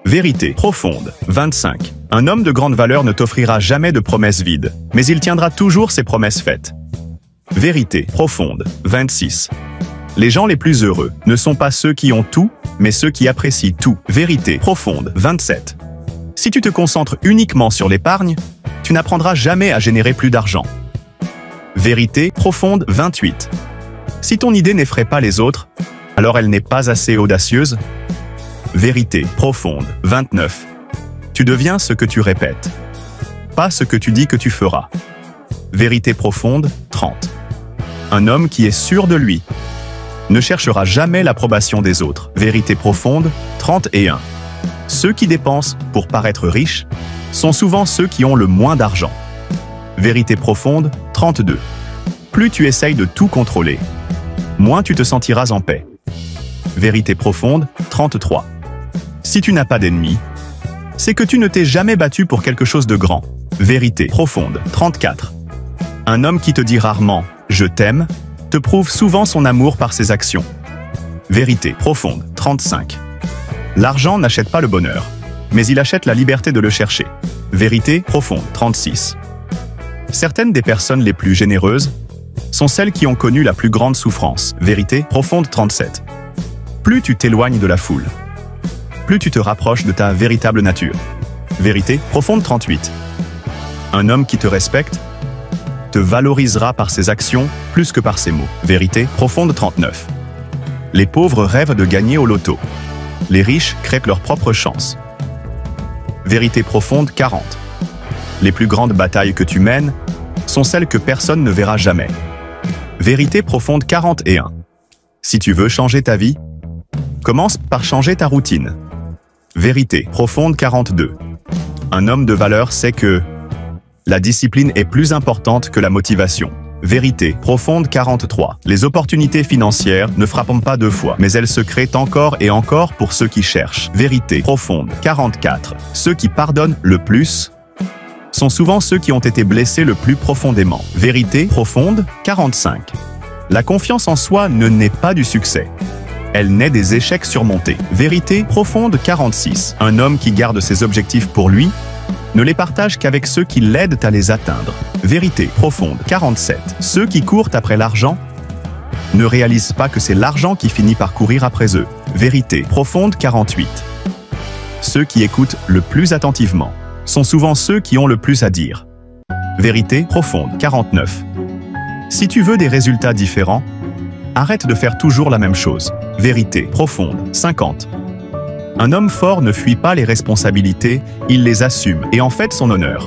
Vérité profonde. 25. Un homme de grande valeur ne t'offrira jamais de promesses vides, mais il tiendra toujours ses promesses faites. Vérité profonde. 26. Les gens les plus heureux ne sont pas ceux qui ont tout, mais ceux qui apprécient tout. Vérité profonde. 27. Si tu te concentres uniquement sur l'épargne, tu n'apprendras jamais à générer plus d'argent. Vérité profonde. 28. Si ton idée n'effraie pas les autres, alors elle n'est pas assez audacieuse. Vérité profonde. 29. Tu deviens ce que tu répètes, pas ce que tu dis que tu feras. Vérité profonde. 30. Un homme qui est sûr de lui ne cherchera jamais l'approbation des autres. Vérité profonde. 31. Ceux qui dépensent pour paraître riches sont souvent ceux qui ont le moins d'argent. Vérité profonde. 32. Plus tu essayes de tout contrôler, moins tu te sentiras en paix. Vérité profonde. 33. Si tu n'as pas d'ennemis, c'est que tu ne t'es jamais battu pour quelque chose de grand. Vérité profonde. 34. Un homme qui te dit rarement « je t'aime » te prouve souvent son amour par ses actions. Vérité profonde. 35. L'argent n'achète pas le bonheur, mais il achète la liberté de le chercher. Vérité profonde. 36. Certaines des personnes les plus généreuses sont celles qui ont connu la plus grande souffrance. Vérité profonde. 37. Plus tu t'éloignes de la foule, plus tu te rapproches de ta véritable nature. Vérité profonde. 38. Un homme qui te respecte te valorisera par ses actions plus que par ses mots. Vérité profonde. 39. Les pauvres rêvent de gagner au loto. Les riches créent leur propre chance. Vérité profonde. 40. Les plus grandes batailles que tu mènes sont celles que personne ne verra jamais. Vérité profonde. 41. Si tu veux changer ta vie, commence par changer ta routine. Vérité profonde. 42. Un homme de valeur sait que la discipline est plus importante que la motivation. Vérité profonde. 43. Les opportunités financières ne frappent pas deux fois, mais elles se créent encore et encore pour ceux qui cherchent. Vérité profonde. 44. Ceux qui pardonnent le plus sont souvent ceux qui ont été blessés le plus profondément. Vérité profonde. 45. La confiance en soi ne naît pas du succès. Elle naît des échecs surmontés. Vérité profonde. 46. Un homme qui garde ses objectifs pour lui ne les partage qu'avec ceux qui l'aident à les atteindre. Vérité profonde. 47. Ceux qui courent après l'argent ne réalisent pas que c'est l'argent qui finit par courir après eux. Vérité profonde. 48. Ceux qui écoutent le plus attentivement sont souvent ceux qui ont le plus à dire. Vérité profonde. 49. Si tu veux des résultats différents, arrête de faire toujours la même chose. Vérité profonde. 50. Un homme fort ne fuit pas les responsabilités, il les assume et en fait son honneur.